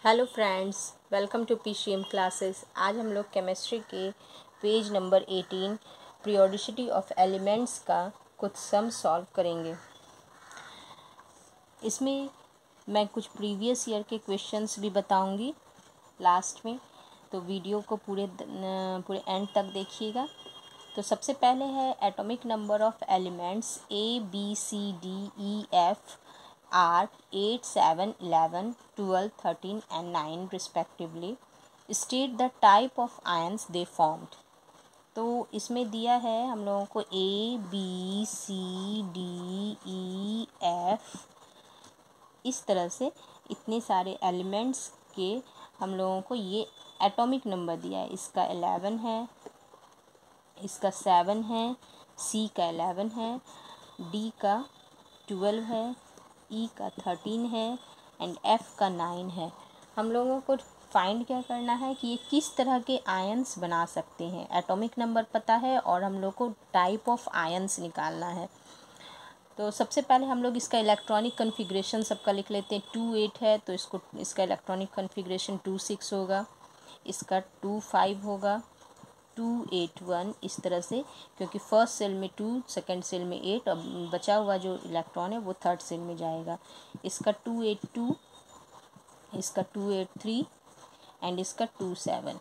Hello friends, welcome to PCM classes. आज हम लोग केमिस्ट्री के page number 18 periodicity of elements का कुछ सम सॉल्व करेंगे। इसमें मैं कुछ प्रीवियस ईयर के क्वेश्चंस भी बताऊंगी लास्ट में, तो वीडियो को पूरे एंड तक देखिएगा। तो सबसे पहले है atomic number of elements ABCDEF are 8, 7, 11, 12, 13 and 9 respectively. State the type of ions they formed. तो इसमें दिया है हम लोगों को ABCDEF, इस तरह से इतने सारे एलिमेंट्स के हम लोगों को ये एटॉमिक नंबर दिया है। इसका 11 है, इसका 7 है, C का 11 है, D का 12 है, E का 13 है एंड F का 9 है। हम लोगों को फाइंड क्या करना है कि ये किस तरह के आयंस बना सकते हैं। एटॉमिक नंबर पता है और हम लोग को टाइप ऑफ आयंस निकालना है। तो सबसे पहले हम लोग इसका इलेक्ट्रॉनिक कन्फिग्रेशन सबका लिख लेते हैं। 2-8 है तो इसका इलेक्ट्रॉनिक कन्फिग्रेशन 2-6 होगा, इसका 2-5 होगा, 2-8-1 इस तरह से, क्योंकि फर्स्ट सेल में 2, सेकंड सेल में 8 और बचा हुआ जो इलेक्ट्रॉन है वो थर्ड सेल में जाएगा। इसका 2-8-2, इसका 2-8-3 एंड इसका 2-7।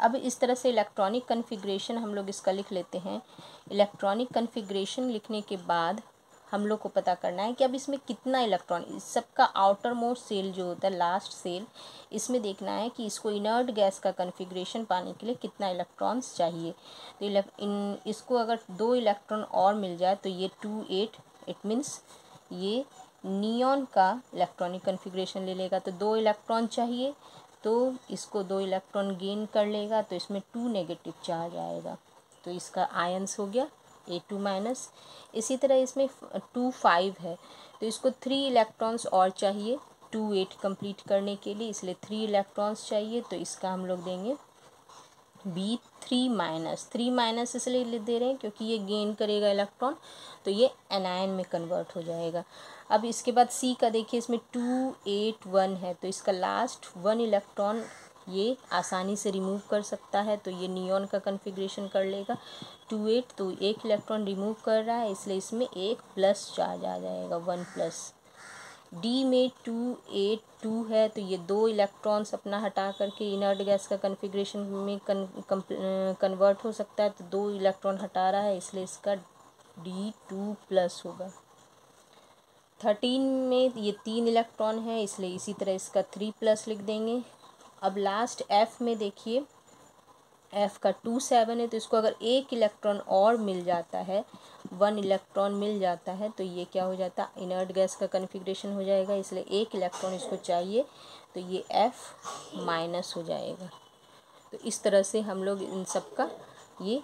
अब इस तरह से इलेक्ट्रॉनिक कन्फिग्रेशन हम लोग इसका लिख लेते हैं। इलेक्ट्रॉनिक कन्फिग्रेशन लिखने के बाद हम लोग को पता करना है कि अब इसमें कितना इलेक्ट्रॉन, इस सबका आउटर मोस्ट सेल जो होता है, लास्ट सेल, इसमें देखना है कि इसको इनर्ट गैस का कन्फिग्रेशन पाने के लिए कितना इलेक्ट्रॉन्स चाहिए। तो इसको अगर 2 इलेक्ट्रॉन और मिल जाए तो ये 2-8, इट मीन्स ये नियॉन का इलेक्ट्रॉनिक कन्फिग्रेशन ले लेगा। तो 2 इलेक्ट्रॉन चाहिए तो इसको 2 इलेक्ट्रॉन गेन कर लेगा, तो इसमें 2 नेगेटिव चार्ज आएगा, तो इसका आयंस हो गया A2-। इसी तरह इसमें 2-5 है तो इसको 3 इलेक्ट्रॉन्स और चाहिए 2-8 कंप्लीट करने के लिए, इसलिए 3 इलेक्ट्रॉन्स चाहिए। तो इसका हम लोग देंगे B3-3- इसलिए दे रहे हैं क्योंकि ये गेन करेगा इलेक्ट्रॉन, तो ये एनायन में कन्वर्ट हो जाएगा। अब इसके बाद C का देखिए, इसमें 2-8-1 है तो इसका लास्ट 1 इलेक्ट्रॉन ये आसानी से रिमूव कर सकता है, तो ये नियॉन का कन्फिग्रेशन कर लेगा। 2-8 तो 1 इलेक्ट्रॉन रिमूव कर रहा है, इसलिए इसमें एक प्लस चार्ज आ जाएगा, 1+। डी में 2-8-2 है तो ये 2 इलेक्ट्रॉन्स अपना हटा करके इनर्ट गैस का कन्फिग्रेशन में कन्वर्ट हो सकता है, तो 2 इलेक्ट्रॉन हटा रहा है, इसलिए इसका D2+ होगा। 13 में ये 3 इलेक्ट्रॉन है, इसलिए इसी तरह इसका 3+ लिख देंगे। अब लास्ट F में देखिए, F का 2-7 है तो इसको अगर 1 इलेक्ट्रॉन और मिल जाता है, 1 इलेक्ट्रॉन मिल जाता है, तो ये क्या हो जाता है, इनर्ट गैस का कन्फिग्रेशन हो जाएगा, इसलिए 1 इलेक्ट्रॉन इसको चाहिए, तो ये F- हो जाएगा। तो इस तरह से हम लोग इन सब का ये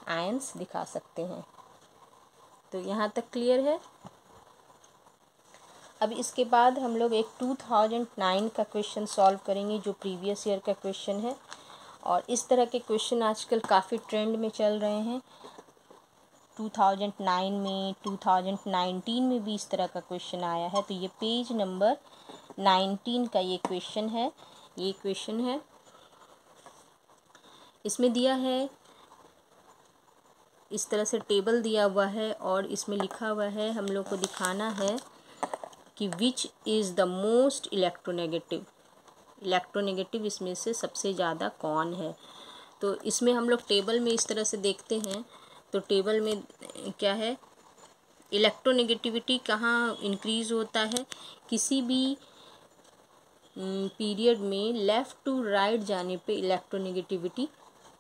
आयंस दिखा सकते हैं। तो यहाँ तक क्लियर है। अब इसके बाद हम लोग एक 2009 का क्वेश्चन सॉल्व करेंगे जो प्रीवियस ईयर का क्वेश्चन है, और इस तरह के क्वेश्चन आजकल काफ़ी ट्रेंड में चल रहे हैं। 2009 में, 2019 में भी इस तरह का क्वेश्चन आया है। तो ये पेज नंबर 19 का ये क्वेश्चन है। इसमें दिया है, इस तरह से टेबल दिया हुआ है और इसमें लिखा हुआ है, हम लोग को दिखाना है कि which is the most electronegative इसमें से सबसे ज़्यादा कौन है। तो इसमें हम लोग टेबल में इस तरह से देखते हैं, तो टेबल में क्या है, इलेक्ट्रोनेगेटिविटी कहाँ इंक्रीज़ होता है, किसी भी पीरियड में लेफ़्ट टू राइट जाने पे इलेक्ट्रोनेगेटिविटी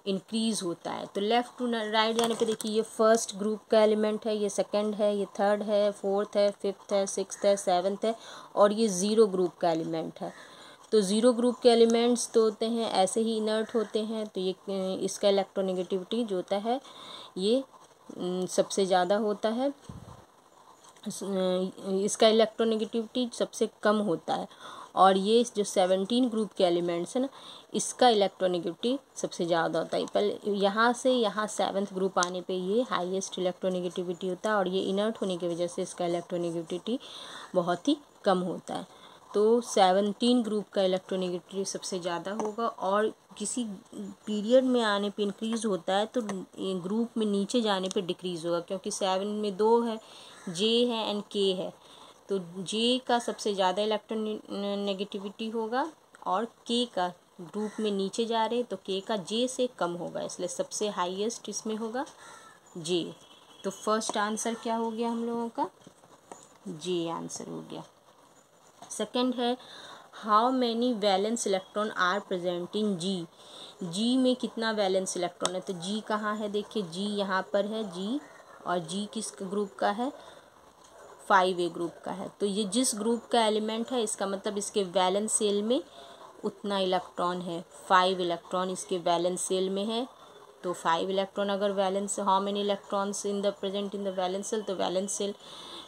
इंक्रीज़ होता है। तो लेफ़्ट टू राइट जाने पे देखिए, ये फर्स्ट ग्रुप का एलिमेंट है, ये सेकंड है, ये थर्ड है, फोर्थ है, फिफ्थ है, सिक्स्थ है, सेवन्थ है, और ये ज़ीरो ग्रुप का एलिमेंट है। तो ज़ीरो ग्रुप के एलिमेंट्स तो होते हैं ऐसे ही इनर्ट होते हैं, तो ये इसका इलेक्ट्रोनेगेटिविटी जो होता है ये सबसे ज़्यादा होता है, इसका इलेक्ट्रोनेगेटिविटी सबसे कम होता है। और ये जो 17 ग्रुप के एलिमेंट्स हैं ना, इसका इलेक्ट्रोनेगेटिविटी सबसे ज़्यादा होता है। पहले यहाँ से यहाँ 7th ग्रुप आने पे ये हाईएस्ट इलेक्ट्रोनेगेटिविटी होता है, और ये इनर्ट होने की वजह से इसका इलेक्ट्रोनेगेटिविटी बहुत ही कम होता है। तो 17 ग्रुप का इलेक्ट्रोनेगेटिविटी सबसे ज़्यादा होगा, और किसी पीरियड में आने पे इंक्रीज़ होता है तो ग्रुप में नीचे जाने पे डिक्रीज़ होगा, क्योंकि 7 में 2 है, जे है एंड के है, तो जे का सबसे ज़्यादा इलेक्ट्रोनेगेटिविटी होगा और के का ग्रुप में नीचे जा रहे तो के का जे से कम होगा, इसलिए सबसे हाईएस्ट इसमें होगा जे। तो फर्स्ट आंसर क्या हो गया हम लोगों का, जे आंसर हो गया। सेकंड है how many valence electron are present in G, G में कितना वैलेंस इलेक्ट्रॉन है, तो जी कहाँ है, देखिए जी यहाँ पर है जी, और जी किस ग्रुप का है, 5A ग्रुप का है। तो ये जिस ग्रुप का एलिमेंट है इसका मतलब इसके वैलेंस सेल में उतना इलेक्ट्रॉन है, 5 इलेक्ट्रॉन इसके वैलेंस सेल में है। तो 5 इलेक्ट्रॉन अगर valence, how many electrons in the present in the valence shell, तो वैलेंस सेल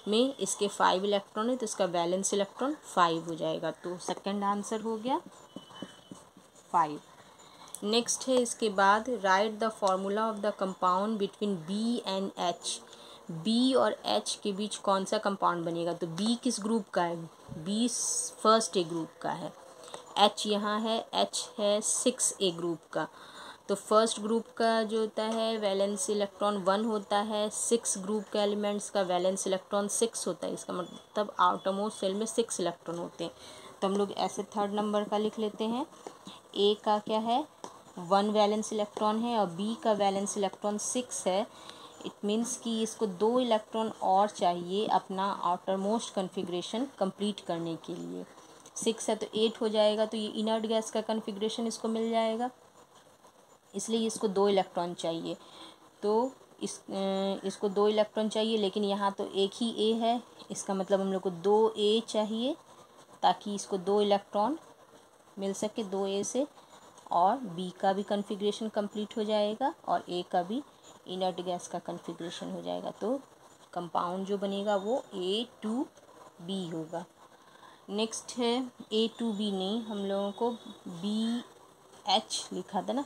में इसके 5 इलेक्ट्रॉन है तो इसका वैलेंस इलेक्ट्रॉन 5 हो जाएगा। तो सेकंड आंसर हो गया 5। नेक्स्ट है इसके बाद write the formula of the compound between B and H, B और एच के बीच कौन सा कंपाउंड बनेगा, तो बी किस ग्रुप का है, बी फर्स्ट ए ग्रुप का है, एच यहाँ है, एच है 6A ग्रुप का। तो फर्स्ट ग्रुप का जो होता है वैलेंस इलेक्ट्रॉन 1 होता है, 6 ग्रुप के एलिमेंट्स का वैलेंस इलेक्ट्रॉन 6 होता है, इसका मतलब आउटरमोस्ट सेल में 6 इलेक्ट्रॉन होते हैं। तो हम लोग ऐसे थर्ड नंबर का लिख लेते हैं, ए का क्या है 1 वैलेंस इलेक्ट्रॉन है और बी का वैलेंस इलेक्ट्रॉन 6 है। इट मीन्स कि इसको 2 इलेक्ट्रॉन और चाहिए अपना आउटर मोस्ट कन्फिग्रेशन कंप्लीट करने के लिए। 6 है तो 8 हो जाएगा, तो ये इनर्ट गैस का कन्फिग्रेशन इसको मिल जाएगा, इसलिए इसको 2 इलेक्ट्रॉन चाहिए। तो इसको 2 इलेक्ट्रॉन चाहिए, लेकिन यहाँ तो एक ही ए है, इसका मतलब हम लोग को 2A चाहिए ताकि इसको 2 इलेक्ट्रॉन मिल सके 2A से, और बी का भी कन्फिग्रेशन कंप्लीट हो जाएगा और ए का भी इनर्ट गैस का कन्फिग्रेशन हो जाएगा। तो कंपाउंड जो बनेगा वो A2B होगा। नेक्स्ट है A2B नहीं, हम लोगों को BH लिखा था ना,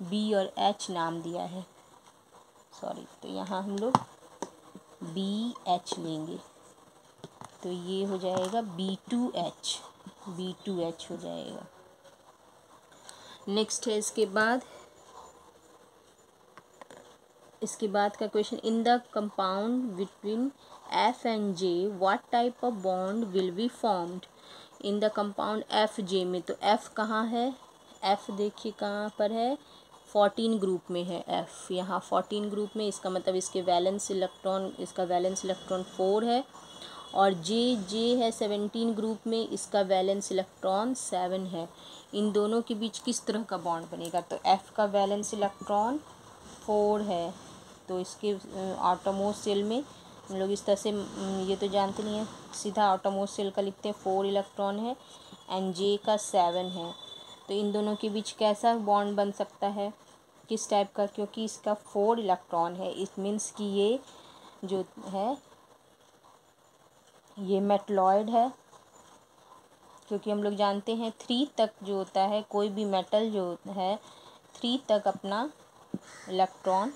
बी और एच नाम दिया है, सॉरी, तो यहाँ हम लोग BH लेंगे, तो ये हो जाएगा B2H, B2H हो जाएगा। नेक्स्ट है इसके बाद का question, in the compound between F and J what type of bond will be formed, in the compound FJ में, तो F कहाँ है, F देखिए कहाँ पर है, 14 ग्रुप में है F, यहाँ 14 ग्रुप में, इसका मतलब इसके वैलेंस इलेक्ट्रॉन, इसका वैलेंस इलेक्ट्रॉन 4 है, और जे है 17 ग्रुप में, इसका वैलेंस इलेक्ट्रॉन 7 है। इन दोनों के बीच किस तरह का बॉन्ड बनेगा, तो F का वैलेंस इलेक्ट्रॉन 4 है, तो इसके आउटरमोस्ट सेल में हम लोग इस तरह से, ये तो जानते नहीं है, सीधा आउटरमोस्ट सेल का लिखते हैं, 4 इलेक्ट्रॉन है एंड जे का 7 है। तो इन दोनों के बीच कैसा बॉन्ड बन सकता है, किस टाइप का, क्योंकि इसका 4 इलेक्ट्रॉन है, इट मीन्स कि ये जो है ये मेटलॉइड है, क्योंकि हम लोग जानते हैं 3 तक जो होता है, कोई भी मेटल जो है 3 तक अपना इलेक्ट्रॉन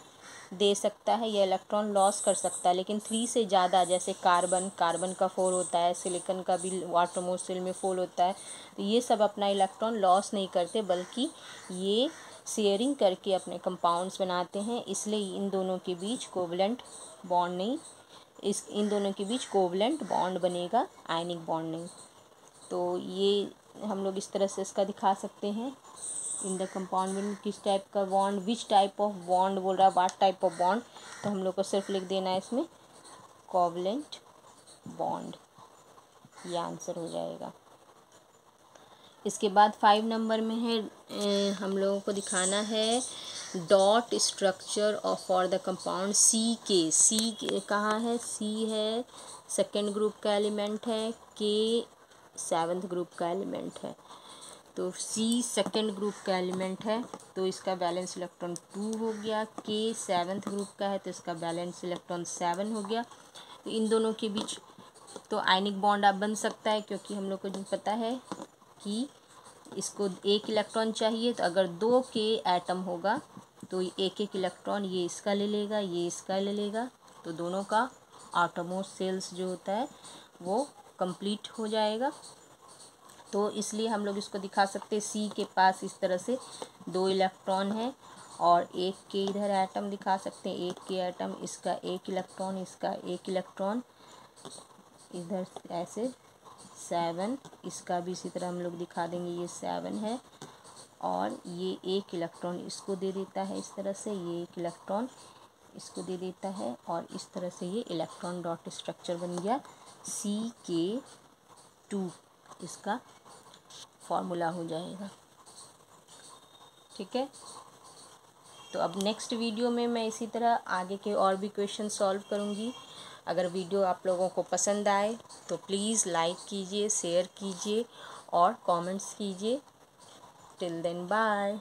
दे सकता है या इलेक्ट्रॉन लॉस कर सकता है, लेकिन 3 से ज़्यादा, जैसे कार्बन का 4 होता है, सिलिकॉन का भी आउटरमोस्ट सेल में 4 होता है, तो ये सब अपना इलेक्ट्रॉन लॉस नहीं करते, बल्कि ये शेयरिंग करके अपने कंपाउंड्स बनाते हैं, इसलिए इन दोनों के बीच कोवलेंट बॉन्ड नहीं, इन दोनों के बीच कोवलेंट बॉन्ड बनेगा, आयनिक बॉन्ड नहीं। तो ये हम लोग इस तरह से इसका दिखा सकते हैं, इन द कंपाउंड में किस टाइप का bond, which type of bond बोल रहा है, व्हाट टाइप ऑफ बॉन्ड, तो हम लोग को सिर्फ लिख देना है इसमें कोवलेंट बॉन्ड, ये आंसर हो जाएगा। इसके बाद 5 नंबर में है, हम लोगों को दिखाना है dot structure of for the compound C कहाँ है, सी है 2nd ग्रुप का एलिमेंट है, के 7th ग्रुप का एलिमेंट है, तो सी 2nd ग्रुप का एलिमेंट है, तो इसका बैलेंस इलेक्ट्रॉन 2 हो गया, के 7th ग्रुप का है तो इसका बैलेंस इलेक्ट्रॉन 7 हो गया। तो इन दोनों के बीच तो आयनिक बॉन्ड अब बन सकता है, क्योंकि हम लोग को जो पता है कि इसको 1 इलेक्ट्रॉन चाहिए, तो अगर 2 के एटम होगा तो 1 इलेक्ट्रॉन ये इसका ले लेगा, ये इसका ले लेगा, तो दोनों का आउटरमोस्ट सेल्स जो होता है वो कंप्लीट हो जाएगा। तो इसलिए हम लोग इसको दिखा सकते हैं सी के पास इस तरह से 2 इलेक्ट्रॉन है और एक के इधर एटम दिखा सकते हैं, एक के एटम, इसका 1 इलेक्ट्रॉन, इसका 1 इलेक्ट्रॉन, इधर ऐसे 7, इसका भी इसी तरह हम लोग दिखा देंगे, ये 7 है और ये 1 इलेक्ट्रॉन इसको दे देता है इस तरह से, ये 1 इलेक्ट्रॉन इसको दे देता है और इस तरह से ये इलेक्ट्रॉन डॉट स्ट्रक्चर बन गया CK2, इसका फॉर्मूला हो जाएगा। ठीक है, तो अब नेक्स्ट वीडियो में मैं इसी तरह आगे के और भी क्वेश्चन सॉल्व करूँगी। अगर वीडियो आप लोगों को पसंद आए तो प्लीज़ लाइक कीजिए, शेयर कीजिए और कमेंट्स कीजिए। Till then bye.